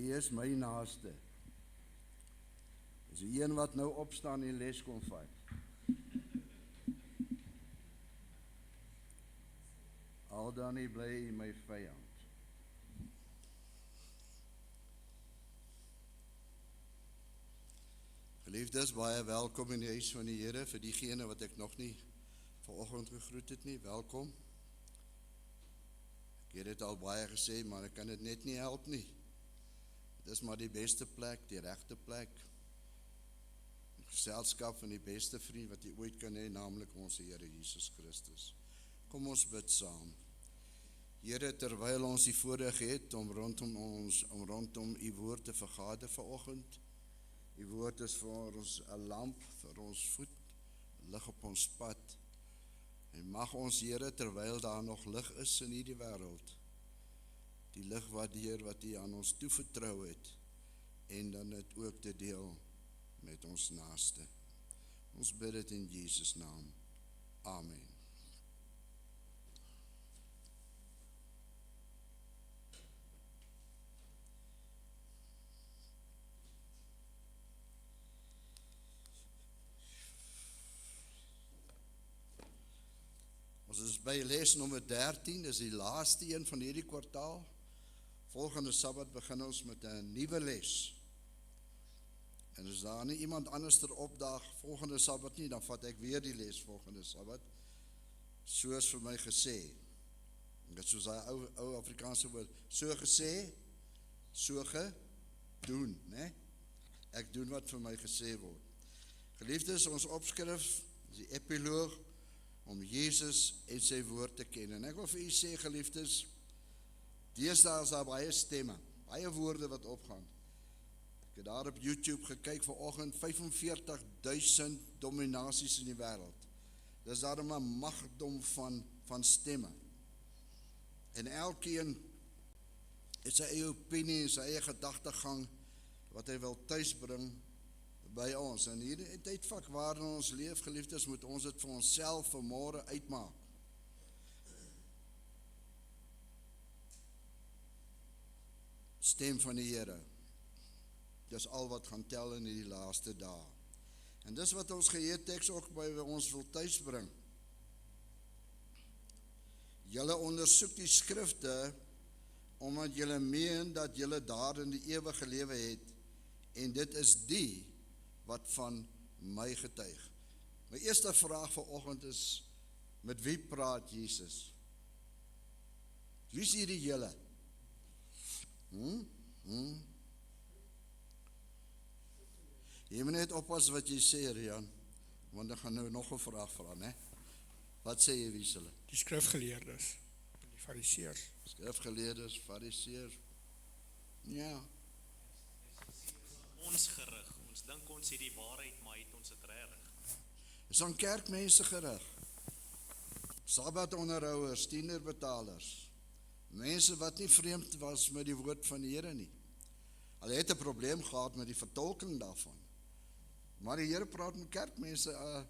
wie is my naaste? Is die een wat nou opstaan en les kom vat. Al dan nie bly my vyand. Geliefdes, baie welkom in die huis van die Here, vir diegene wat ek nog nie vanoggend gegroet het nie, welkom. Ek het dit al baie gesê, maar ek kan dit net nie help nie. Dit is maar die beste plek, die regte plek. Geselskap van die beste vriend wat jy ooit kan hê, naamlik ons Here Jesus Christus. Kom ons bid saam. Here, terwyl ons die voorreg het om rondom u woord te vergader vanoggend. U woord is vir ons 'n lamp vir ons voet, lig op ons pad. En mag ons Here, terwyl daar nog lig is in hierdie wêreld, die lig wat u aan ons toevertrou het, en dan dit ook te deel met ons naaste. Ons bid dit in Jesus naam. Amen. Ons is by les nommer 13, dis die laaste een van hierdie kwartaal. Volgende Sabbat begin ons met 'n nuwe les. En as daar nie iemand anders opdaag volgende Sabbat nie, dan vat ek weer die les volgende Sabbat. Soos vir my gesê. Dit is soos daai ou Afrikaanse woord, so gesê, so gedoen, né? Ek doen wat vir my gesê word. Geliefdes, ons opskrif, die epiloog, om Jesus en sy woord te ken. En ek wil vir u sê, geliefdes, deesdae is daar baie stemme, baie woorde wat opgaan. Ek het daar op YouTube gekyk vanoggend, 45.000 dominasies in die wêreld. Dis daarom 'n magdom van stemme. En elkeen het sy eie opinie, sy eie gedagtegang wat hy wil tuisbring by ons. En hier in die tydvak waarin ons leef, geliefdes, moet ons dit vir onsself vanmôre uitmaak. Stem van die Here. Dis al wat gaan tel in die laaste dae. En dis wat ons geheeteks ook by ons wil tuisbring. Julle ondersoek die skrifte, omdat julle meen dat julle daar in die ewige lewe het, en dit is die wat van my getuig. My eerste vraag vanoggend is, met wie praat Jesus? Wie is hierdie julle? Jy moet net oppas wat jy sê, Rian, want ek gaan nou nog 'n vraag vra, né? Wat sê jy, wie is hulle? Die skrifgeleerdes, die fariseërs. Skrifgeleerdes, fariseërs. Ja. Ons gerig, ons dink ons het die waarheid, maar het ons dit reg? Is aan kerkmense gerig. Sabbatonderhouers, tienerbetalers, mense wat nie vreemd was met die woord van die Here nie. Hulle het 'n probleem gehad met die vertolking daarvan. Maar die Here praat met kerkmense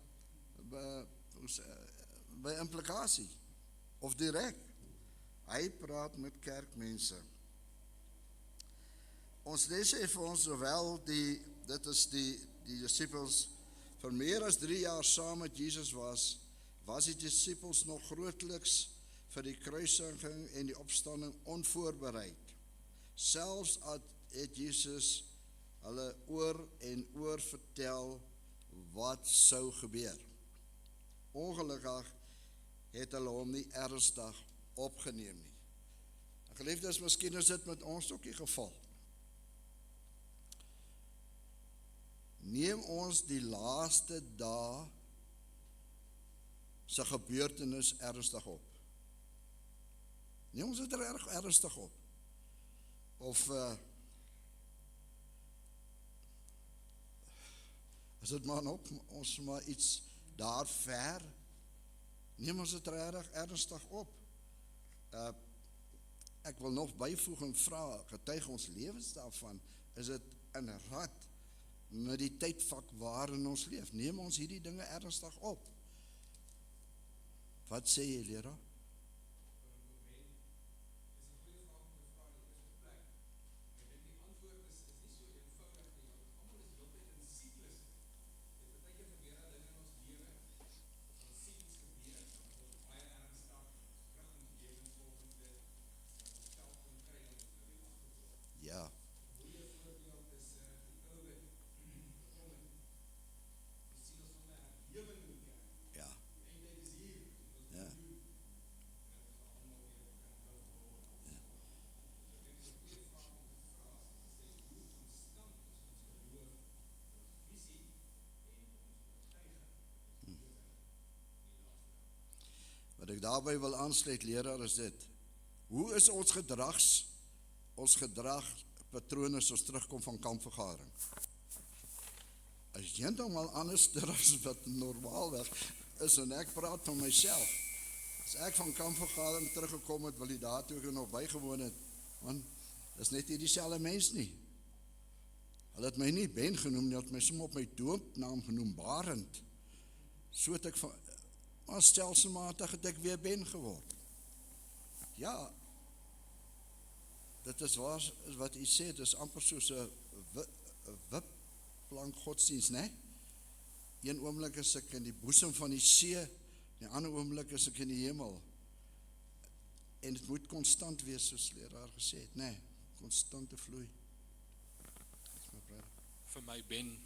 by implikasie, of direk. Hy praat met kerkmense. Ons les sê vir ons, sowel dit is die disippels vir meer as 3 jaar saam met Jesus was die disippels nog grootliks vir die kruisiging en die opstanding onvoorbereid. Selfs het Jesus hulle oor en oor vertel wat sou gebeur. Ongelukkig het hulle hom nie ernstig opgeneem nie. Geliefdes, miskien is dit met ons ook die geval. Neem ons die laaste dae se gebeurtenis ernstig op. Neem ons dit ernstig op. Of is dit maar op ons maar iets daar ver? Neem ons dit ernstig op. Ek wil nog byvoeg en vra, getuig ons lewens daarvan, is dit in rad met die tydvak waarin ons leef? Neem ons hierdie dinge ernstig op? Wat sê jy, leraar? Is 'n goeie vraag om te vra in die eerste plek. Ek dink die antwoord Wat ek daarby wil aansluit, leraar, is dit. Hoe is ons gedragpatroon as ons terugkom van kampvergadering? Is heeltemal anders as wat normaalweg is, en ek praat van myself. As ek van kampvergadering teruggekom het, wil die daar toe ek nog bygewoon het, want is net nie dieselfde mens nie. Hulle het my nie Ben genoem, hulle het my sommer op my doopnaam genoem, Barend. So het ek maar stelselmatig het ek weer Ben geword. Ja, dit is wat u sê, dit is amper soos 'n wipplank godsdienst, né? Een oomblik is ek in die boesem van die see, die ander oomblik is ek in die hemel. En dit moet konstant wees, soos leraar gesê het, né? Konstante vloei. Vir my, Ben,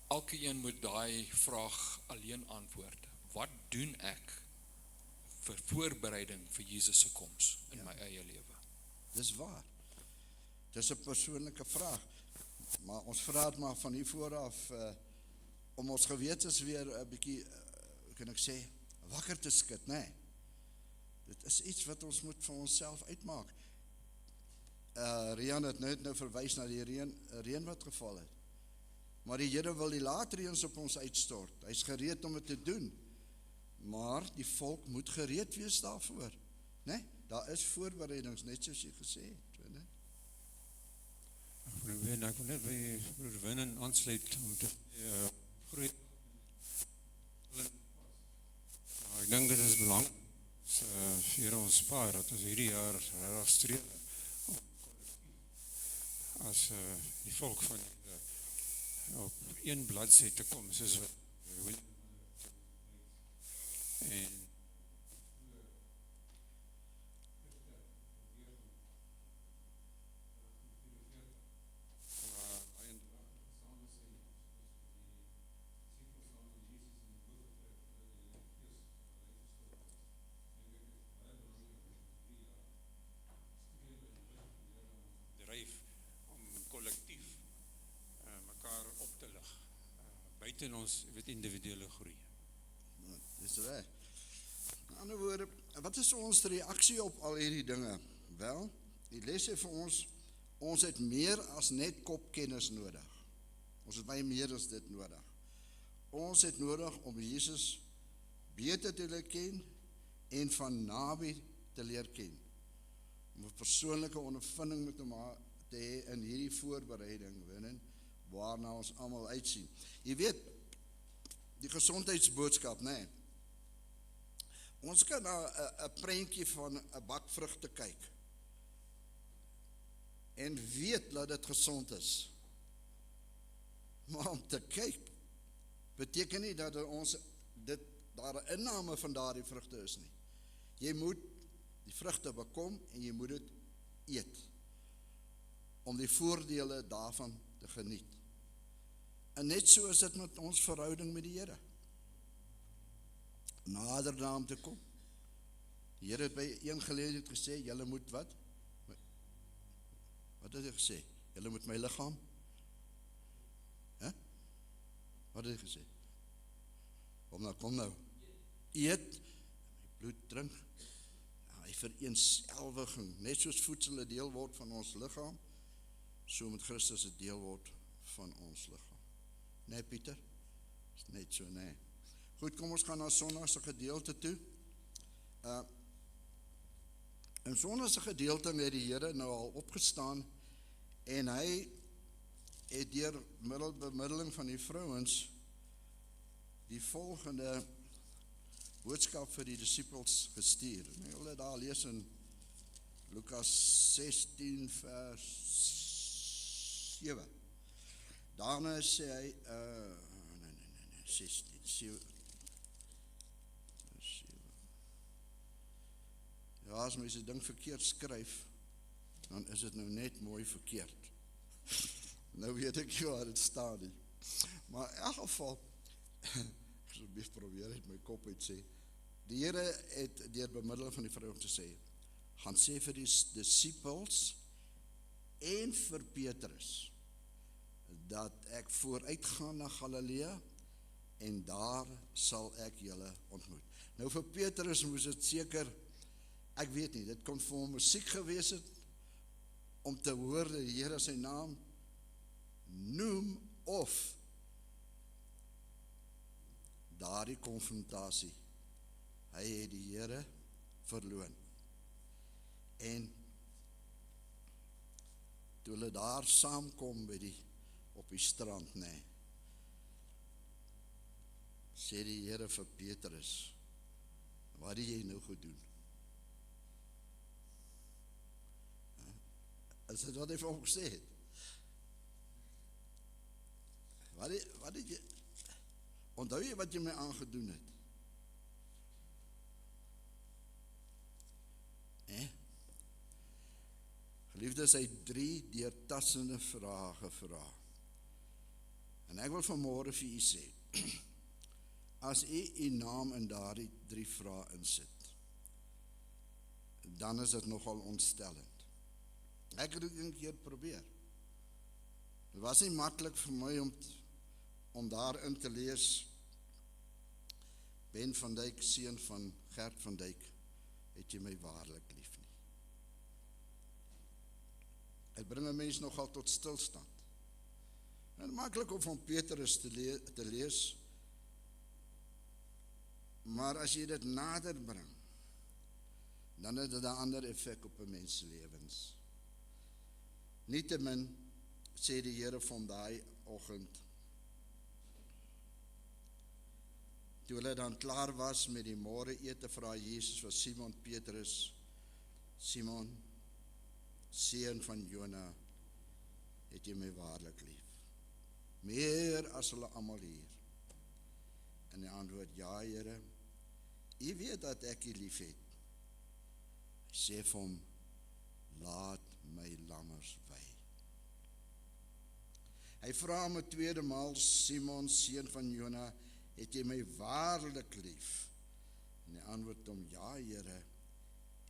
elke een moet daai vraag alleen antwoord. Wat doen ek vir voorbereiding vir Jesus se koms in my eie lewe? Dis waar. Dis 'n persoonlike vraag. Maar ons vra dit maar van hier vooraf om ons gewetens weer 'n bietjie, kan ek sê, wakker te skud, né? Dit is iets wat ons moet vir onsself uitmaak. Rian het nou verwys na die reën wat geval het. Maar die Here wil die laatreëns op ons uitstort. Hy's gereed om dit te doen. Maar die volk moet gereed wees daarvoor, né? Daar is voorbereidings, net soos jy gesê het, né? Ek wil net by broer Winnen aansluit om te groei. Ek dink dit is belangrik vir ons paar dat ons hierdie jaar regtig streef as die volk van op een bladsy te kom, soos wat en buiten ons individuele groei. Dis reg. In ander woorde, wat is ons reaksie op al hierdie dinge? Wel, die les sê vir ons het meer as net kopkennis nodig. Ons het baie meer as dit nodig. Ons het nodig om Jesus beter te leer ken en van naby te leer ken. Om 'n persoonlike ondervinding met hom te hê in hierdie voorbereiding, waarna ons almal uitsien. Jy weet, die gesondheidsboodskap, né? Ons kan na 'n prentjie van 'n bak vrugte kyk en weet dat dit gesond is. Maar om te kyk beteken nie dat daar 'n inname van daardie vrugte is nie. Jy moet die vrugte bekom en jy moet dit eet om die voordele daarvan te geniet. En net so is dit met ons verhouding met die Here. Nader na hom te kom. Die Here het by een geleentheid gesê, julle moet wat? Wat het hy gesê? Julle moet my liggaam? Wat het hy gesê? Kom nou. Eet, my bloed drink. Ja, hy vereenselwiging, net soos voedsel 'n deel word van ons liggaam, so moet Christus 'n deel word van ons liggaam. Nee, Pieter? Is net so, nee. Goed, kom ons gaan na Sondag se gedeelte toe. In Sondag se gedeelte het die Here nou al opgestaan en hy het deur bemiddeling van die vrouens die volgende boodskap vir die disippels gestuur. En hulle daar lees in Lukas 16 vers 7. Daarna sê hy, 16, 7. Ja, as mense ding verkeerd skryf, dan is dit nou net mooi verkeerd. Nou weet ek nie waar dit staan nie. Maar in elk geval, ek sal bief probeer uit my kop uit sê, die Here het deur bemiddeling van die vrou gesê, gaan sê vir die disippels en vir Petrus, dat ek vooruit gaan na Galilea en daar sal ek julle ontmoet. Nou vir Petrus moes dit seker, ek weet nie, dit kon vir hom musiek gewees het, om te hoor die Here sy naam noem, of daardie konfrontasie. Hy het die Here verloon. En toe hulle daar saamkom op die strand, sê die Here vir Petrus, wat het jy nou gedoen? Is dit wat hy vir hom gesê het? Wat het jy, onthou jy wat jy my aangedoen het? Geliefdes, hy het 3 deurtassende vrae gevra. En ek wil vanmôre vir u sê, as u naam in daardie 3 vrae insit, dan is dit nogal ontstellend. Ek het dit een keer probeer. Dit was nie maklik vir my om daarin te lees, Ben van Dijk, seun van Gert van Dijk, het jy my waarlik lief nie. Het bring 'n mens nogal tot stilstand. En maklik om van Petrus te lees, maar as jy dit nader bring, dan het dit 'n ander effek op 'n mens se lewens. Nietemin sê die Here van daai oggend, toe hulle dan klaar was met die môre ete, vra Jesus vir Simon Petrus, Simon, seun van Jona, het jy my waarlik lief? Meer as hulle almal hier. En hy antwoord, ja Here, u weet dat ek u lief het. Hy sê vir hom, laat my lammers wei. Hy vra hom 'n tweede maal, Simon, seun van Jona, het jy my waarlik lief? En hy antwoord hom, ja Here,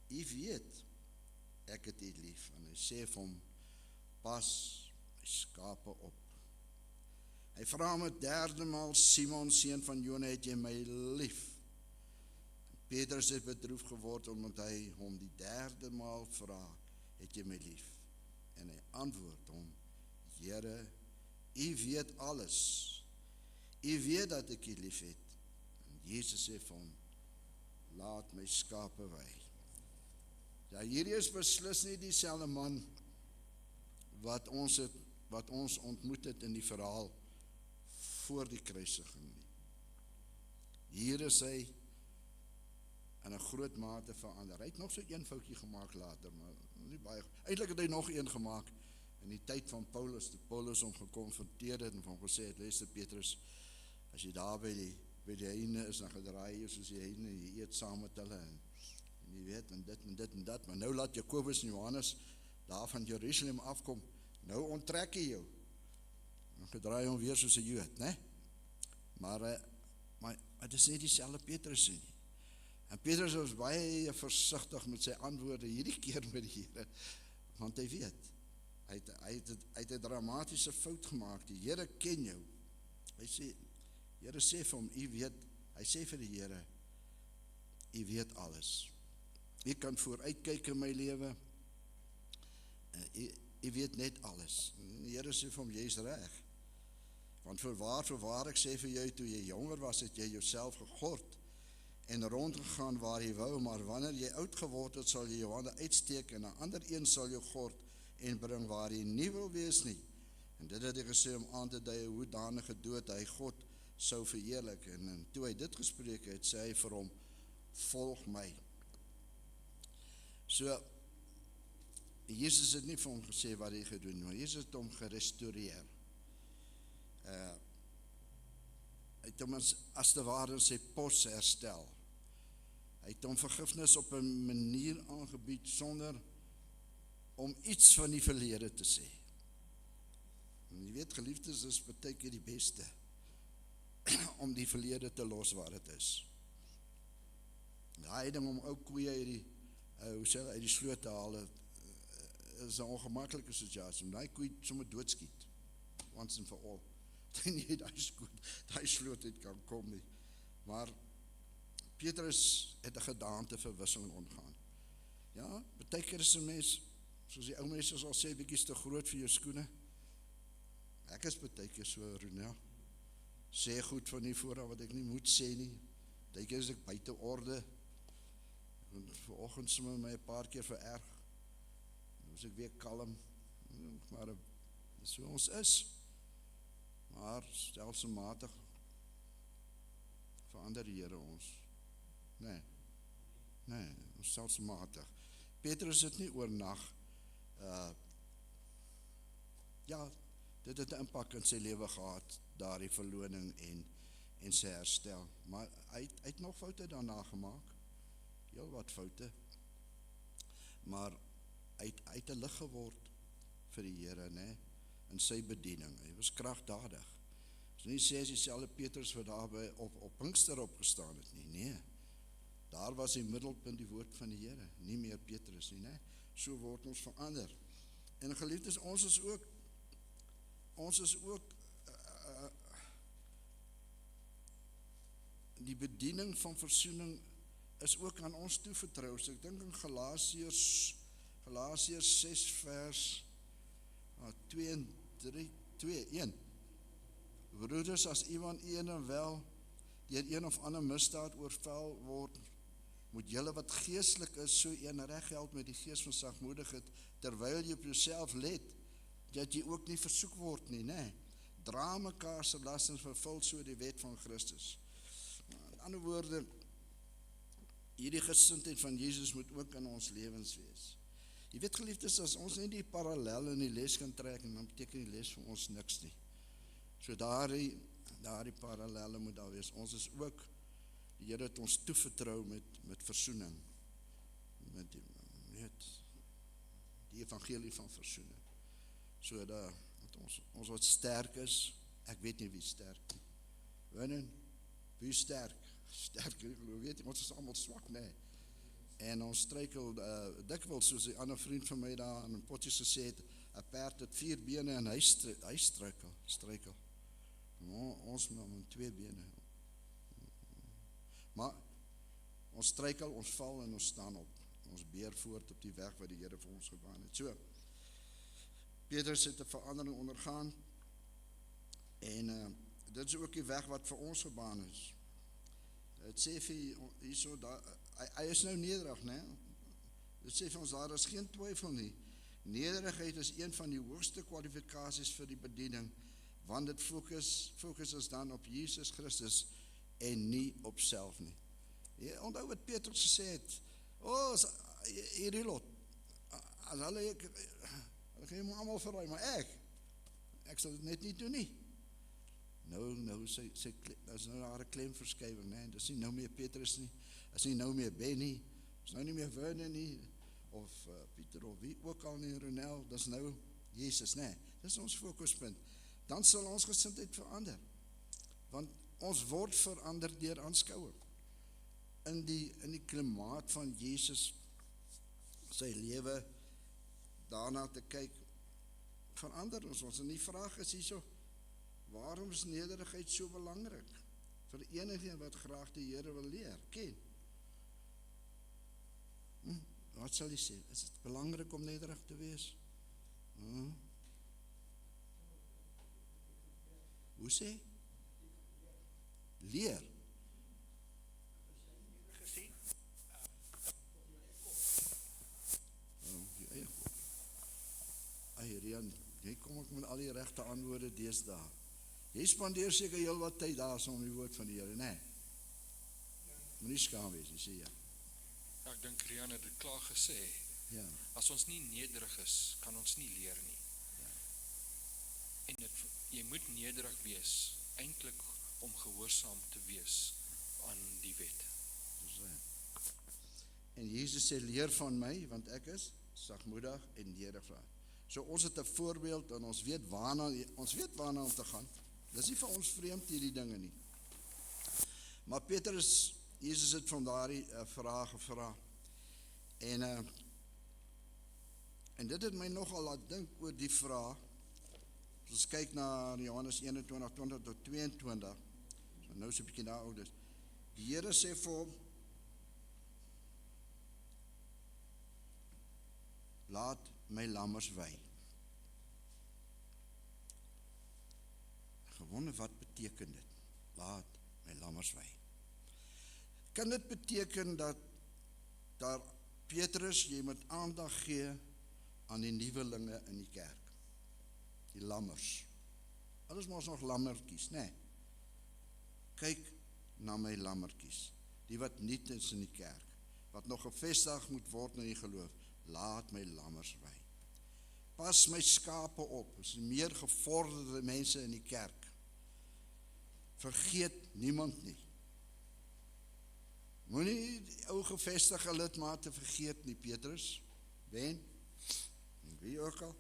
u weet, ek het u lief. En hy sê vir hom, pas my skape op. Hy vra hom 'n derde maal, Simon, seun van Jona, het jy my lief? Petrus het bedroef geword, omdat hy hom die derde maal vra, het jy my lief? En hy antwoord hom, Here, u weet alles. U weet dat ek u lief het. En Jesus sê vir hom, laat my skape wei. Ja, hierdie is beslis nie dieselfde man wat ons ontmoet het in die verhaal voor die kruisiging nie. Hier is hy in 'n groot mate verander. Hy het nog so een foutjie gemaak later, maar nie baie. Eintlik het hy nog een gemaak in die tyd van Paulus, toe Paulus hom gekonfronteer het en van hom gesê het, luister Petrus, as jy daar by die heine is, dan gedraai jy soos die heine, jy eet saam met hulle, en jy weet, en dit en dat, maar nou laat Jakobus en Johannes daar van Jerusalem afkom, nou onttrek jy jou, en gedraai hom weer soos 'n Jood, né? Maar het is nie dieselfde Petrus nie. En Petrus was baie versigtig met sy antwoorde hierdie keer met die Here, want hy weet, hy het 'n dramatische fout gemaak. Die Here ken jou. Here sê vir hom, u weet, hy sê vir die Here, u weet alles. U kan vooruitkyk in my lewe. U weet net alles. En die Here sê vir hom, jy is reg. Want voorwaar, ek sê vir jou, toe jy jonger was, het jy jouself gegord en rondgegaan waar jy wou, maar wanneer jy oud geword het, sal jy jou hande uitsteek en 'n ander een sal jou gord en bring waar jy nie wil wees nie. En dit het hy gesê om aan te dui hoe danige dood hy God sou verheerlik. En toe hy dit gespreek het, sê hy vir hom, volg my. So, Jesus het nie vir hom gesê wat hy gedoen, maar Jesus het hom gerestoreer. Hy het hom as te ware in sy pos herstel. Hy het hom vergifnis op 'n manier aangebied sonder om iets van die verlede te sê. En jy weet, geliefdes, is baie keer die beste om die verlede te los waar dit is. Hy ding om ou koeie uit die sloot te haal, is 'n ongemaklike situasie, om die koei sommer doodskiet, once and for all. Nie die sloot uit kan kom nie. Maar Petrus het 'n gedaanteverwisseling ondergaan. Ja, baie keer is 'n mens, soos die ou mense sal sê, bietjie te groot vir jou skoene. Ek is baie keer so, Ronel. Sê goed van nie vooraf wat ek nie moet sê nie. Baie keer is ek buite orde. En vanoggend sommer my 'n paar keer vererg. Nou is ek weer kalm. Maar dis hoe ons is. Maar stelselmatig verander die Here ons. Nee, ons stelselmatig. Petrus het nie oornag dit het 'n impak in sy lewe gehad, daardie verloning en sy herstel. Maar hy het nog foute daarna gemaak. Heel wat foute. Maar hy het 'n lig geword vir die Here, né? In sy bediening. Hy was kragtadig. Dis nie sê as dieselfde Petrus wat daar op Pinkster opgestaan het nie. Nee. Daar was die middelpunt die woord van die Here, nie meer Petrus nie, né? So word ons verander. En geliefdes, ons is ook die bediening van versoening is ook aan ons toevertrou. So ek dink in Galasiërs 6 vers 2 en 3, 1. Broeders, as iemand wel deur een of ander misdaad oorval word, moet julle wat geestelik is, so een reg help met die gees van sagmoedigheid, terwyl jy op jouself let, dat jy ook nie versoek word nie, né? Dra mekaar se lastings, vervul so die wet van Christus. In ander woorde, hierdie gesindheid van Jesus moet ook in ons lewens wees. Jy weet, geliefdes, as ons nie die parallel in die les kan trek, dan beteken die les vir ons niks nie. So daardie parallelle moet daar wees. Ons is ook, die Here het ons toevertrou met versoening, met die evangelie van versoening. So dat ons wat sterk is, ek weet nie wie sterk nie. Winnen, wie sterk? Sterk, weet jy, ons is allemaal swak, nee. En ons struikel dikwels, soos die ander vriend van my daar in Potjies gesê het, 'n perd het 4 bene en hy struikel. Ons met 2 bene. Maar ons struikel, ons val en ons staan op. Ons beer voort op die weg wat die Here vir ons gebaan het. So, Petrus het 'n verandering ondergaan en dit is ook die weg wat vir ons gebaan is. Het sê vir hierso, hy is nou nederig, né? Dit sê vir ons, daar is geen twyfel nie. Nederigheid is een van die hoogste kwalifikasies vir die bediening, want dit fokus is dan op Jesus Christus en nie op self nie. Jy onthou wat Petrus gesê het, hierdie lot, as hulle gaan my allemaal verraai, maar ek sal dit net nie doen nie. Nou is nou daar 'n klemverskywing, né? Dis nie nou meer Petrus nie, is nie nou meer Benny, is nou nie meer Werner nie, of Pieter of wie ook al nie, Ronel, dis nou Jesus, né? Dis ons fokuspunt. Dan sal ons gesindheid verander, want ons word verander deur aanskouing. In die klimaat van Jesus, sy lewe, daarna te kyk, verander ons. En die vraag is hierso, waarom is nederigheid so belangrik? Vir enige wat graag die Here wil leer, ken. Wat sal jy sê? Is dit belangrik om nederig te wees? Hoe sê? Leer. Gesien? Die eie kop. Rian, jy kom ook met al die regte antwoorde deesdae. Jy spandeer seker heel wat tyd daar om die woord van die Here, né? Moenie skaam wees, jy sê ja. Ja, ek dink Rian het dit klaar gesê. Ja. As ons nie nederig is, kan ons nie leer nie. Ja. En jy moet nederig wees, eintlik om gehoorsaam te wees aan die wet. En Jesus sê, leer van my, want ek is sagmoedig en nederig. So ons het 'n voorbeeld en ons weet waarna om te gaan. Dis nie vir ons vreemd hierdie dinge nie. Maar Jesus het van daardie vraag gevra. En dit het my nogal laat dink oor die vraag. As ons kyk na Johannes 21:20-22, so nou is 'n bietjie daar oud is. Die Here sê vir hom, laat my lammers wy. Gewonder wat beteken dit? Laat my lammers wy. Kan dit beteken dat daar Petrus, jy moet aandag gee aan die nuwelinge in die kerk? Die lammers. Hulle is mos nog lammertjies, né? Kyk na my lammertjies, die wat nuut is in die kerk, wat nog gevestig moet word in die geloof. Laat my lammers wy. Pas my skape op, is meer gevorderde mense in die kerk. Vergeet niemand nie. Moenie die ou gevestigde lidmate vergeet nie, Petrus, Ben, en wie ook al.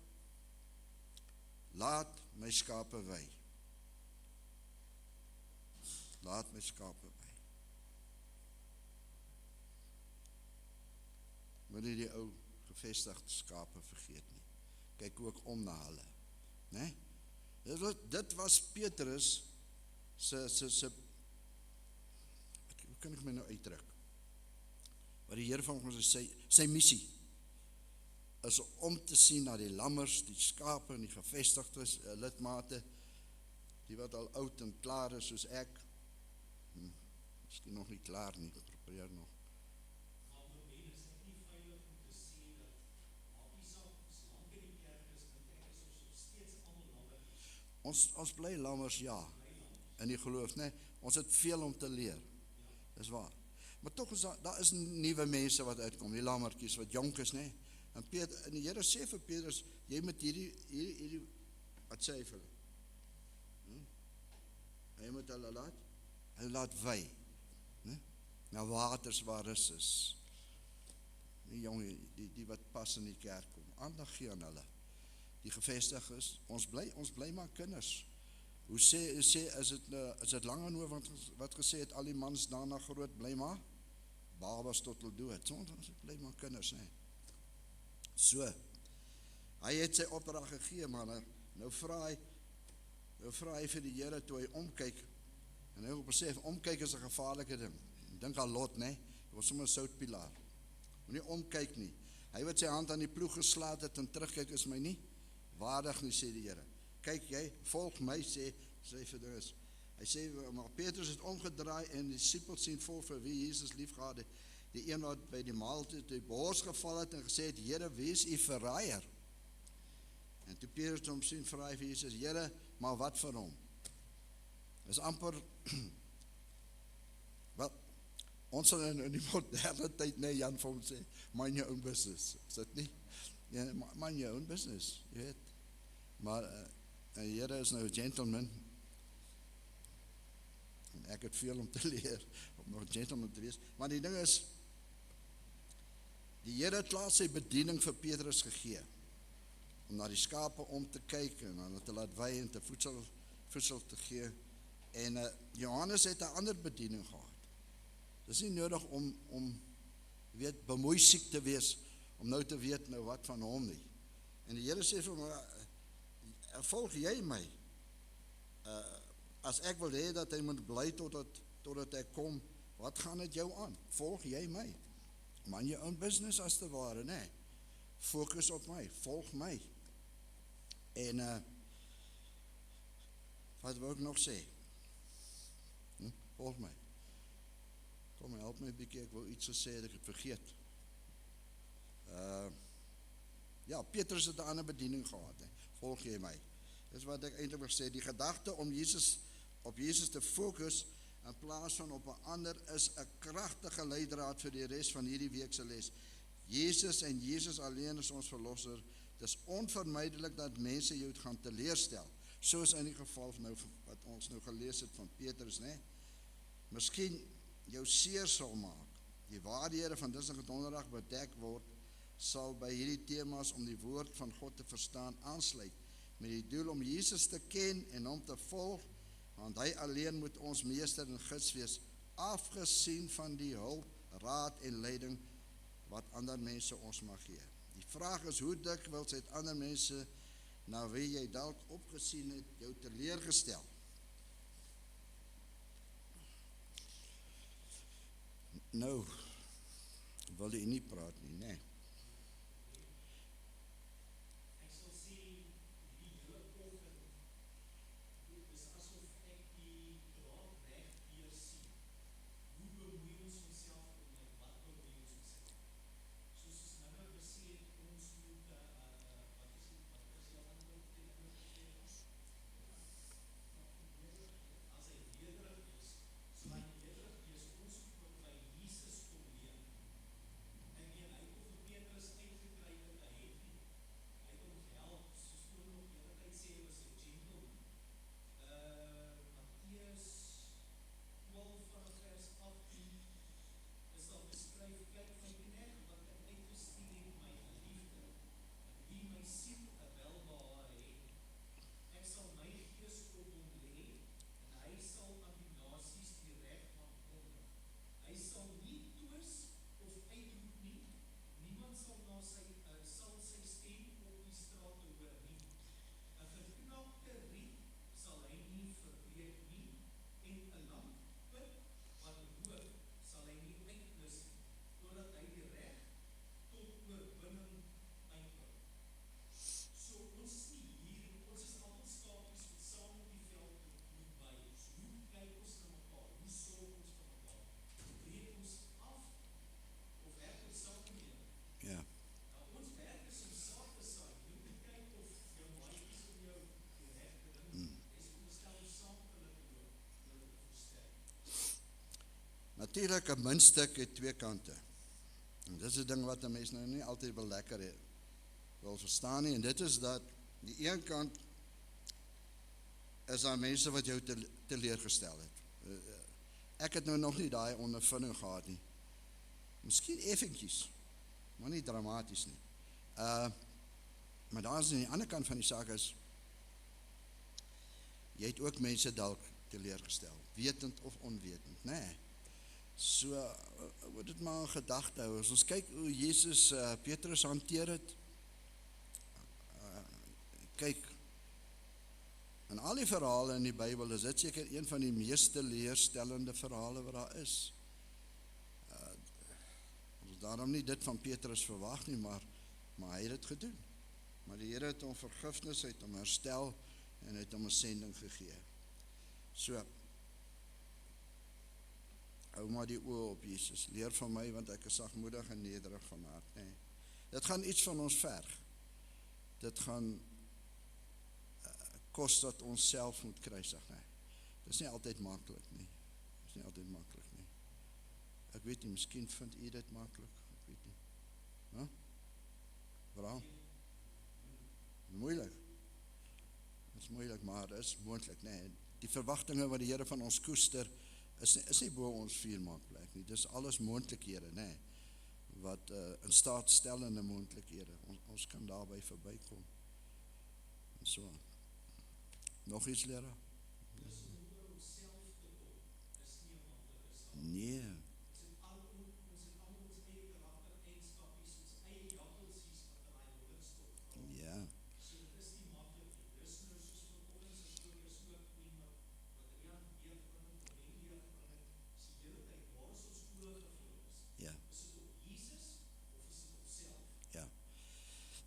Laat my skape wy. Laat my skape wy. Moenie die ou gevestigde skape vergeet nie. Kyk ook om na hulle, né? Dit was Petrus se hoe kan ek my nou uitdruk? Wat die Here van ons sy missie is om te sien na die lammers, die skape en die gevestigde lidmate, die wat al oud en klaar is soos ek. Miskien nog nie klaar nie, probeer nog. Ons bly lammers, ja, in die geloof, né? Ons het veel om te leer, dis waar. Maar tog is daar is nuwe mense wat uitkom, die lammertjies wat jonk is, né? En die Here sê vir Petrus, jy moet hierdie wat sê hy vir hulle? Hy moet hulle laat wy, né? Na waters waar rus is. Die jonge, die wat pas in die kerk kom, aandag gee aan hulle. Die gevestig is, ons bly maar kinders. Hoe sê is dit Langenhoven wat gesê het, al die mans daarna groot, bly maar babas tot hulle dood. Ons bly maar kinders, né? So, hy het sy opdrag gegee, maar nou vra hy vir die Here toe hy omkyk, en hy besef, omkyk is 'n gevaarlike ding. Dink aan Lot, né? Hy was sommer 'n soutpilaar. Moenie omkyk nie. Hy wat sy hand aan die ploeg geslaat het en terugkyk is my nie waardig nie, sê die Here. Kyk jy, volg my, sê vir dinges. Hy sê, maar Petrus het omgedraai en die disipels sien vol vir wie Jesus lief gehad het. Die een wat by die maaltyd die bors geval het en gesê het, Here, wie is u verraaier? En toe Petrus hom sien vra hy vir Jesus, Here, maar wat vir hom? Is amper wel, ons sal in die moderne tyd, nee, Jan vir hom sê, mind your own business, is dit nie? Ja, mind your own business, jy weet. Maar die Here is nou 'n gentleman, en ek het veel om te leer, om nog 'n gentleman te wees, maar die ding is, die Here het klaar sy bediening vir Petrus gegee, om na die skape om te kyk, en hulle te laat wy en te voedsel te gee, en Johannes het 'n ander bediening gehad. Dis nie nodig om weet, bemoeisiek te wees, om nou te weet nou wat van hom nie. En die Here sê vir my, volg jy my, as ek wil hê dat hy moet bly totdat ek kom, wat gaan dit jou aan? Volg jy my? Mind your own business as te ware, nee. Fokus op my, volg my. En wat wil ek nog sê? Volg my. Kom, help my 'n bietjie, ek wou iets gesê, ek het vergeet. Ja, Petrus het 'n ander bediening gehad, hè. Volg jy my? Dis wat ek eintlik wil sê, die gedagte om op Jesus te fokus, in plaas van op 'n ander, is 'n kragtige leidraad vir die res van hierdie week se les. Jesus en Jesus alleen is ons verlosser. Dis onvermydelik dat mense jou gaan teleurstel, soos in die geval nou wat ons nou gelees het van Petrus, né? Miskien jou seer sal maak. Die waarhede van disse donderdag bedek word, sal by hierdie temas om die woord van God te verstaan aansluit, met die doel om Jesus te ken en hom te volg, want hy alleen moet ons meester en gids wees, afgesien van die hulp, raad en leiding wat ander mense ons mag gee. Die vraag is, hoe dikwels het ander mense na wie jy dalk opgesien het, jou teleurgestel? Nou, wil jy nie praat nie, nee. Natuurlik, 'n muntstuk het twee kante. En dis 'n ding wat 'n mens nou nie altyd wil lekker wil verstaan nie, en dit is dat die een kant is daar mense wat jou teleurgestel het. Ek het nou nog nie daai ondervinding gehad nie. Miskien effentjies, maar nie dramaties nie. Maar daar is aan die ander kant van die saak is, jy het ook mense dalk teleurgestel, wetend of onwetend, nee. So, moet dit maar in gedagte hou. As ons kyk hoe Jesus Petrus hanteer het, kyk, in al die verhale in die Bybel is dit seker een van die mees teleurstellende verhale wat daar is. Ons daarom nie dit van Petrus verwag nie, maar hy het dit gedoen. Maar die Here het hom vergifnis, hy het hom herstel en hy het hom 'n sending gegee. So, hou maar die oë op Jesus. Leer van my, want ek is sagmoedig en nederig van hart. Nee. Dit gaan iets van ons verg. Dit gaan kos dat ons self moet kruisig. Nee. Dit is nie altyd maklik nie. Dit is nie altyd maklik nie. Ek weet nie, miskien vind u dit maklik. Ek weet nie. Huh? Waarom? Moeilik. Dit is moeilik, maar dit is moontlik. Nee, die verwagtinge wat die Here van ons koester, is nie bo ons vuurmaakplek nie. Dis alles moontlikhede, nee, wat in staat stellende moontlikhede. Ons kan daarby verbykom. En so. Nog iets, leraar? Nee. Ja.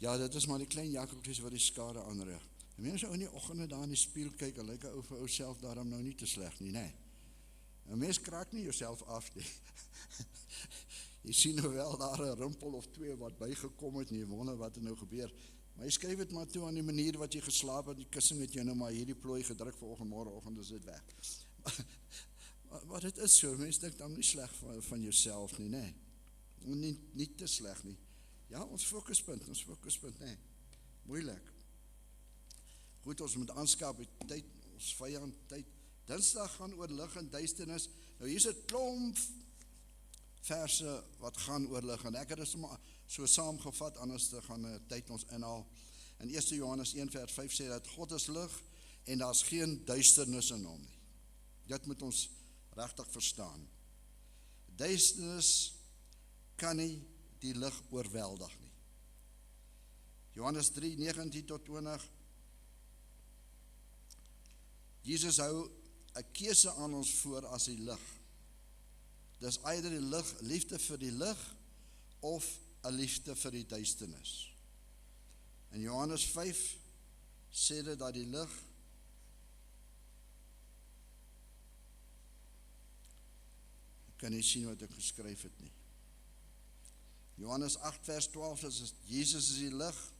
Ja, dit is maar die klein jakkeltjies wat die skade aanrig. En mense ou in die oggende daar in die spieël kyk, en lyk ou vir ou self daarom nou nie te sleg nie, nee. 'n Mens kraak nie jouself af nie. Jy sien nou wel daar 'n rimpel of twee wat bygekom het, en jy wonder wat er nou gebeur. Maar jy skryf dit maar toe aan die manier wat jy geslaap het, die kussing het jy nou maar hierdie plooi gedruk vanoggend, môreoggend is dit weg. Maar dit is so, mens dink dan nie sleg van jouself nie, nee. Nie te sleg nie. Ja, ons fokuspunt, nee. Moeilik. Goed, ons moet aanskap die tyd, ons vyand tyd. Dinsdag gaan oor lig en duisternis. Nou hier's 'n klomp verse wat gaan oor lig, en ek het dit so saamgevat, anders te gaan tyd ons inhaal. In 1 Johannes 1 vers 5 sê dat God is lig en daar's geen duisternis in hom nie. Dit moet ons regtig verstaan. Duisternis kan nie die lig oorweldig nie. Johannes 3, 19 tot 20. Jesus hou 'n keuse aan ons voor as die lig. Dis eider die lig, liefde vir die lig, of 'n liefde vir die duisternis. In Johannes 5 sê dit dat die lig kan nie sien wat ek geskryf het nie. Johannes 8 vers 12 is Jesus is die lig,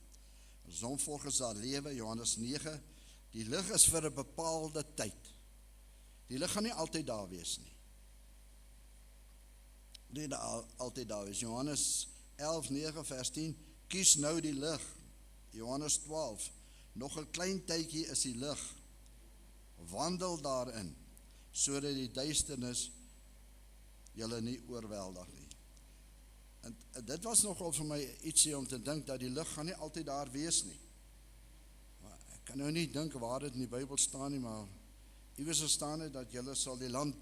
as hom volg is daar lewe. Johannes 9, die lig is vir 'n bepaalde tyd. Die lig gaan nie altyd daar wees nie. Nie altyd daar wees. Johannes 11, 9 vers 10, kies nou die lig. Johannes 12, nog 'n klein tydjie is die lig. Wandel daarin, sodat die duisternis julle nie oorweldig nie. En dit was nogal vir my ietsie om te dink dat die lig gaan nie altyd daar wees nie. Maar ek kan nou nie dink waar dit in die Bybel staan nie, maar iewers staan dit dat julle sal die land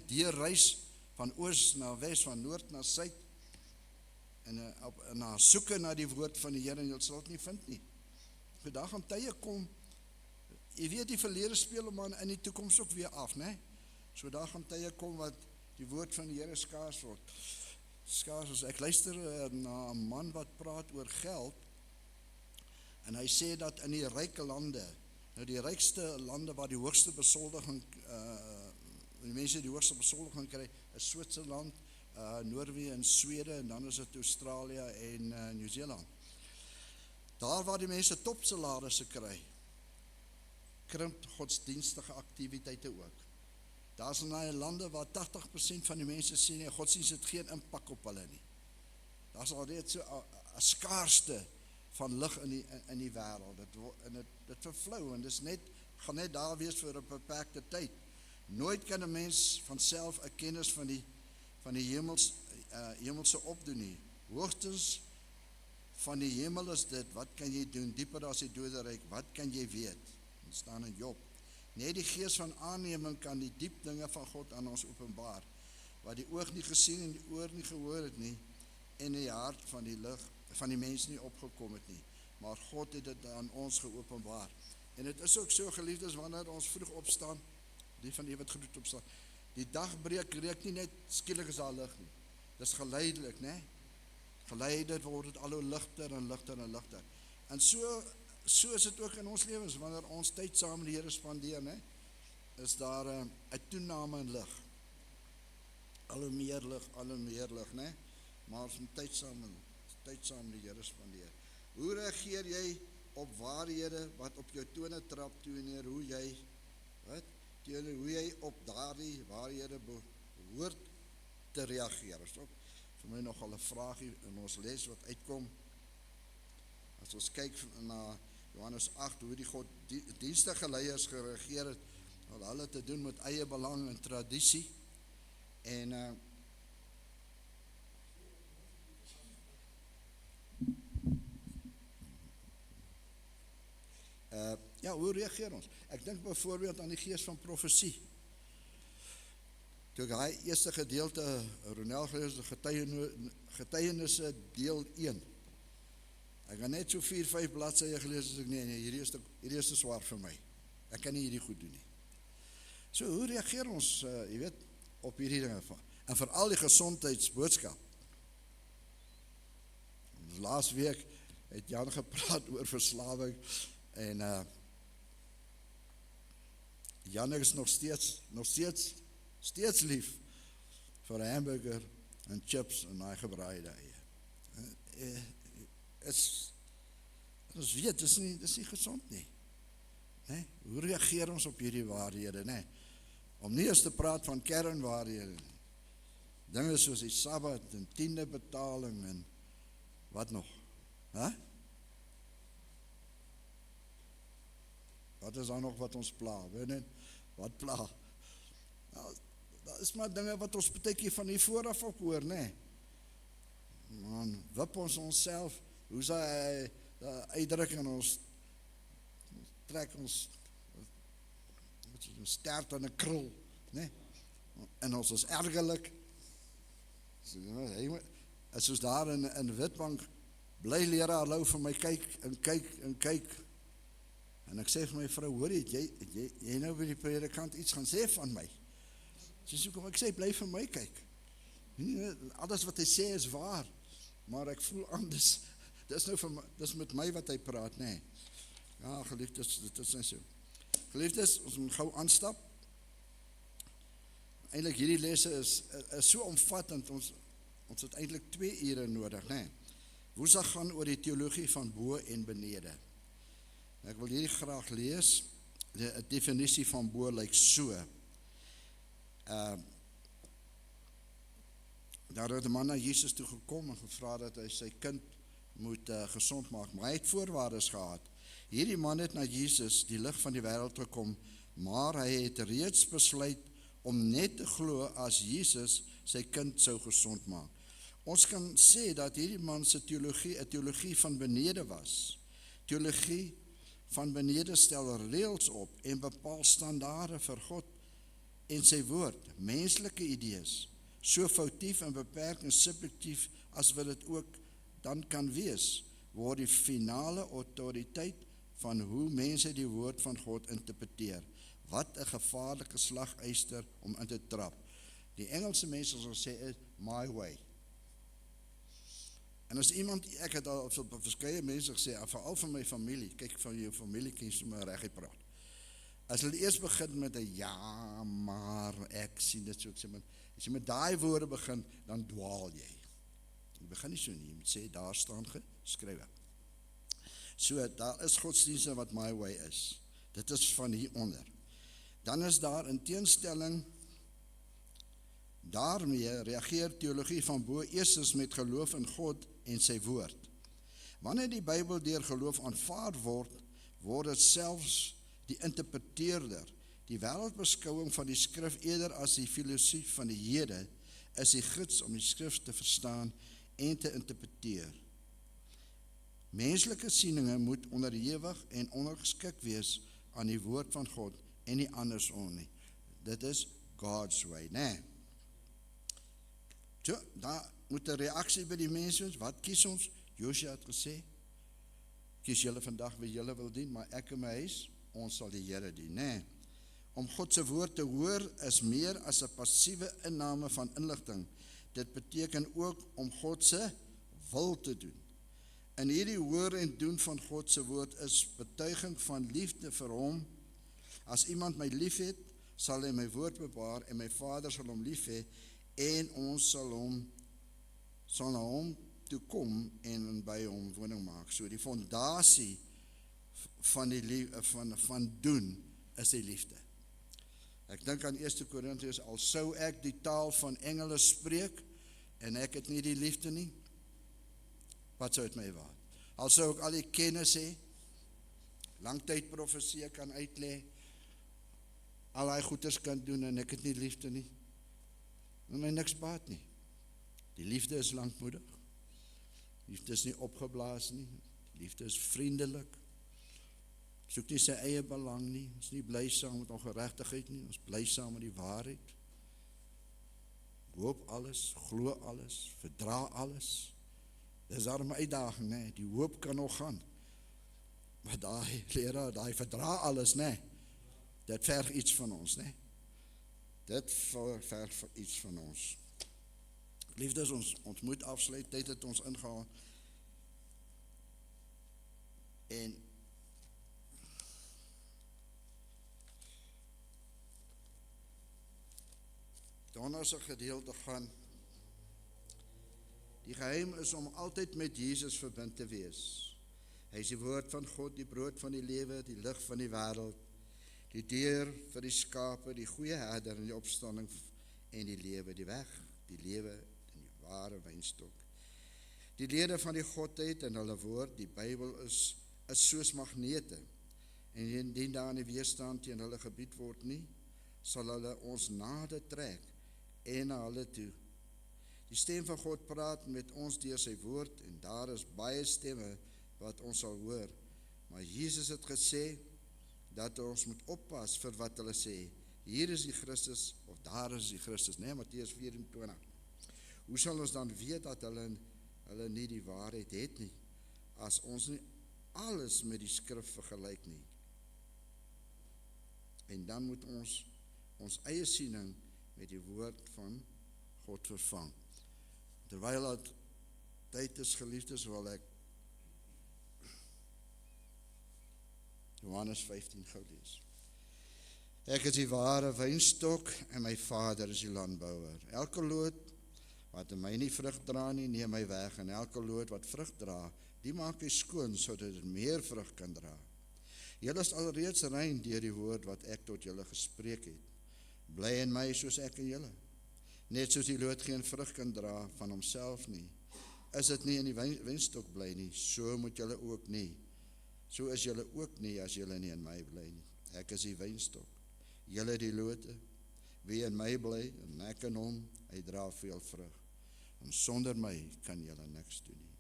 deurreis van oos na wes, van noord na suid, en na soeke na die woord van die Here, en julle sal dit nie vind nie. Vandag gaan tye kom, jy weet die verlede speel maar in die toekoms ook weer af, né? So daar gaan tye kom wat die woord van die Here skaars word. Skaars is, ek luister na 'n man wat praat oor geld, en hy sê dat in die ryke lande, nou die rykste lande waar die hoogste besoldiging, die mense die hoogste besoldiging kry, is Switserland, Noorwe en Swede, en dan is dit Australië en Nieu-Seeland. Daar waar die mense topsalarisse kry, krimp godsdienstige aktiwiteite ook. Daar's in lande waar 80% van die mense sê nee, godsdienst het geen impak op hulle nie. Daar's alreeds so 'n skaarste van lig in die wêreld. Dit vervlou en dis gaan net daar wees vir 'n beperkte tyd. Nooit kan 'n mens van self 'n kennis van die hemelse opdoen nie. Hoogstens van die hemel is dit, wat kan jy doen? Dieper as die doderyk, wat kan jy weet? Dit staan in Job. Net die gees van aanneming kan die diep dinge van God aan ons openbaar, wat die oog nie gesien en die oor nie gehoor het nie, en die hart van die mens nie opgekom het nie, maar God het dit aan ons geopenbaar. En dit is ook so, geliefdes, wanneer ons vroeg opstaan, die van die wat goed opstaan, die dag breek nie net skielik is daar lig nie. Dis geleidelik, né? Geleidelik word dit al hoe ligter en ligter en ligter. En so is dit ook in ons lewens, wanneer ons tyd saam met die Here spandeer, né? Is daar 'n toename in lig. Al hoe meer lig, né? Maar ons moet tyd saam met die Here spandeer. Hoe reageer jy op waarhede wat op jou tone trap teenoor hoe jy op daardie waarhede behoort te reageer? Is ook vir my nogal 'n vraagie in ons les wat uitkom. As ons kyk na Johannes 8, hoe die godsdienstige leiers gereageer het, hulle te doen met eie belang en tradisie. En hoe reageer ons? Ek dink byvoorbeeld aan die gees van profesie. Toe hy eerste gedeelte, Ronel gelees, getuienisse deel 1. Ek het net so 4-5 bladsye gelees, as ek nee, hierdie is te swaar vir my. Ek kan nie hierdie goed doen nie. So, hoe reageer ons, jy weet, op hierdie dinge van? En veral die gesondheidsboodskap. Laas week het Jan gepraat oor verslawing, en Jan is nog steeds lief vir 'n hamburger en chips en daai gebraaide eie. Ons weet, dis nie gesond nie. Nee? Hoe reageer ons op hierdie waarhede, nee? Om nie eens te praat van kernwaarhede, dinge soos die Sabbat en 10de betaling en wat nog? Wat is dan nog wat ons pla? Weet nie, wat pla? Nou, dat is maar dinge wat ons partykeer van hier vooraf op hoor, nee? Man, wip ons onsself, hoe is hy uitdruk en ons trek ons stert aan 'n krul, nee? En ons is ergerlik. Soos daar in Witbank, bly leraar hou vir my kyk. En ek sê vir my vrou, hoor jy nou by die predikant iets gaan sê van my? Sy sê, kom ek sê, bly vir my kyk. Alles wat hy sê is waar, maar ek voel anders. Dis met my wat hy praat, nee. Ja, geliefdes, dit is nie so. Geliefdes, ons moet gou aanstap. Eintlik hierdie lesse is so omvattend, ons het eintlik 2 ure nodig, nee. Woensdag gaan oor die teologie van bo en benede. Ek wil hierdie graag lees. Die definisie van bo lyk so. Daar het 'n man na Jesus toe gekom en gevra dat hy sy kind moet gesond maak, maar hy het voorwaardes gehad. Hierdie man het na Jesus, die lig van die wêreld, gekom, maar hy het reeds besluit om net te glo as Jesus sy kind sou gesond maak. Ons kan sê dat hierdie man se teologie 'n teologie van benede was. Teologie van benede stel reëls op en bepaal standaarde vir God en sy woord, menslike idees, so foutief en beperk en subjektief as wat dit ook dan kan wees, word die finale autoriteit van hoe mense die woord van God interpreteer. Wat 'n gevaarlike slaguister om in te trap. Die Engelse mense sal sê is my way. En as iemand, ek het al vir verskeie mense gesê, veral van my familie, kyk van jou familie kan jy sommer reg praat. As hulle eers begin met 'n ja, maar ek sien dit so, ek sê, as jy met daai woorde begin, dan dwaal jy. Jy begin nie so nie, jy moet sê, daar staan geskrywe. So, daar is godsdienste wat my way is. Dit is van hieronder. Dan is daar in teenstelling Daarmee reageer teologie van bo eerstens met geloof in God en sy woord. Wanneer die Bybel deur geloof aanvaar word, word dit selfs die interpreteerder. Die wêreldbeskouing van die skrif eerder as die filosofie van die hede is die gids om die skrif te verstaan en te interpreteer. Menslike sieninge moet onderhewig en ondergeskik wees aan die woord van God en nie andersom nie. Dit is God's way, né? So, daar moet 'n reaksie by die mense wees. Wat kies ons? Josia het gesê, kies julle vandag wie julle wil dien, maar ek en my huis, ons sal die Here dien, né? Om God se woord te hoor is meer as 'n passiewe inname van inligting. Dit beteken ook om God se wil te doen. In hierdie hoor en doen van God se woord is betuiging van liefde vir hom. As iemand my liefhet, sal hy my woord bewaar en my Vader sal hom lief hê en ons sal na hom toe kom en by hom woning maak. So die fondasie van doen is die liefde. Ek dink aan 1 Korintiërs, al sou ek die taal van engele spreek en ek het nie die liefde nie, wat sou het my waard? Al sou ek al die kennis hê, langtyd profesie kan uitlê, al die goeders kan doen en ek het nie liefde nie, en my niks baat nie. Die liefde is lankmoedig, liefde is nie opgeblaas nie, liefde is vriendelik, soek nie sy eie belang nie, ons is nie bly saam met ongeregtigheid nie, ons bly saam met die waarheid, hoop alles, glo alles, verdra alles. Dis daar 'n uitdaging, né? Die hoop kan nog gaan, maar daai leraar, daai verdra alles, né? Dit verg iets van ons, né? Dit verg iets van ons. Liefdes, ons moet afsluit, tyd het ons ingehaal. En daarna se gedeelte gaan, die geheim is om altyd met Jesus verbind te wees. Hy is die woord van God, die brood van die lewe, die lig van die wêreld, die deur vir die skape, die goeie herder in die opstanding en die lewe, die weg, die lewe en die ware wynstok. Die lede van die Godheid en hulle woord, die Bybel is soos magnete, en indien daar nie weerstand teen hulle gebied word nie, sal hulle ons nader trek en na hulle toe. Die stem van God praat met ons deur sy woord, en daar is baie stemme wat ons sal hoor, maar Jesus het gesê dat ons moet oppas vir wat hulle sê. Hier is die Christus, of daar is die Christus, nee, Matteus 24. Hoe sal ons dan weet dat hulle nie die waarheid het nie, as ons nie alles met die skrif vergelyk nie? En dan moet ons eie siening met die woord van God vervang. Terwyl dat tyd is, geliefdes, wil ek Johannes 15 gou lees. Ek is die ware wynstok en my Vader is die landbouer. Elke loot wat in my nie vrug dra nie, neem my weg, en elke loot wat vrug dra, die maak hy skoon, sodat dit meer vrug kan dra. Julle is alreeds rein deur die woord wat ek tot julle gespreek het. Bly in my soos ek in julle. Net soos die loot geen vrug kan dra van homself nie, is dit nie in die wynstok bly nie, so moet julle ook nie. So is julle ook nie as julle nie in my bly nie. Ek is die wynstok, julle die lote. Wie in my bly en ek in hom, hy dra veel vrug. En sonder my kan julle niks doen nie.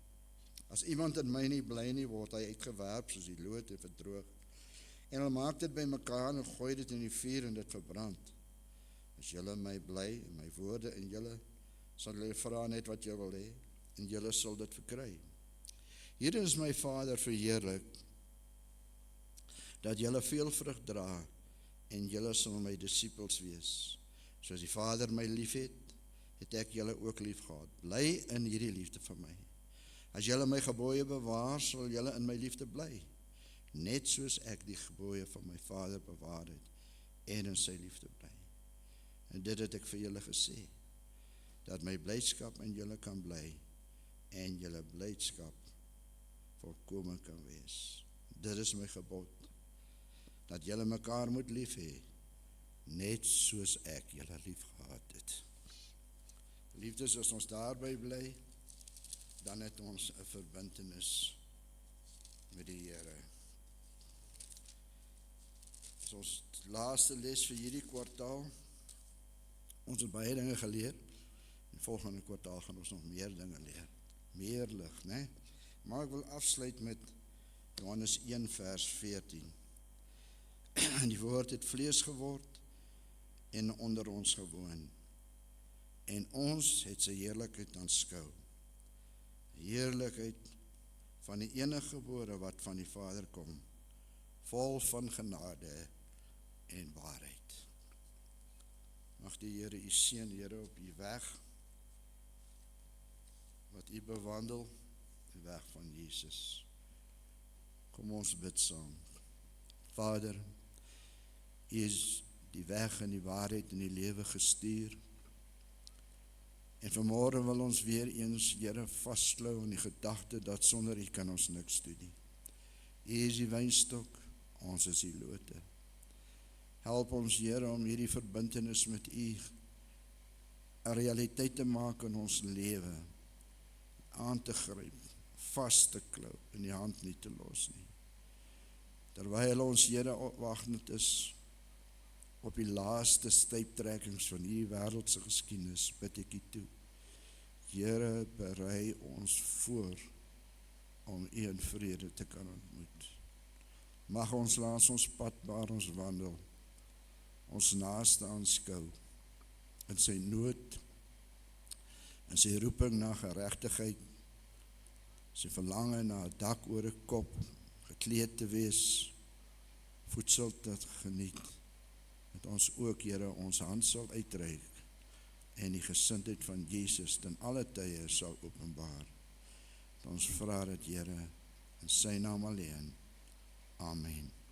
As iemand in my nie bly nie, word hy uitgewerp soos die loot en verdroog. En hulle maak dit by mekaar en gooi dit in die vuur en dit verbrand. As julle in my bly en my woorde in julle, sal julle vra net wat julle wil hê, en julle sal dit verkry. Hier is my Vader verheerlik, dat julle veel vrug dra, en julle sal my disippels wees. Soos die Vader my lief het ek julle ook lief gehad. Bly in hierdie liefde van my. As julle my gebooie bewaar, sal julle in my liefde bly, net soos ek die gebooie van my Vader bewaar het, en in sy liefde bly. En dit het ek vir julle gesê, dat my blydskap in julle kan bly, en julle blydskap volkome kan wees. Dit is my gebod, dat julle mekaar moet lief hê, net soos ek julle lief gehad het. Liefdes, as ons daarby bly, dan het ons 'n verbintenis met die Here. Dis ons laaste les vir hierdie kwartaal. Ons het baie dinge geleer. In volgende kwartaal gaan ons nog meer dinge leer. Meer lig, né? Maar ek wil afsluit met Johannes 1 vers 14. En die woord het vlees geword en onder ons gewoon. En ons het sy heerlikheid aanskou. Heerlikheid van die enige gebore wat van die Vader kom, vol van genade en waarheid. Mag die Here u seën, Here, op u weg wat u bewandel, die weg van Jesus. Kom ons bid saam. Vader, u is die weg en die waarheid en die lewe gestuur. En vanmôre wil ons weer eens, Here, vasklou in die gedagte dat sonder u kan ons niks doen nie. U is die wynstok, ons is die lote. Help ons, Here, om hierdie verbintenis met u 'n realiteit te maak in ons lewe, aan te gryp, vas te klou, in die hand nie te los nie. Terwyl ons, Here, wagtend is op die laaste stuiptrekkings van hierdie wêreldse geskiedenis, bid ek u toe. Here, berei ons voor om u in vrede te kan ontmoet. Mag ons langs ons pad waar ons wandel, ons naaste aanskou, in sy nood, in sy roeping na geregtigheid, sy verlange na 'n dak oor 'n kop, gekleed te wees, voedsel te geniet, dat ons ook, Here, ons hand sal uitreik en die gesindheid van Jesus ten alle tye sal openbaar. Ons vra dit, Here, in sy naam alleen. Amen.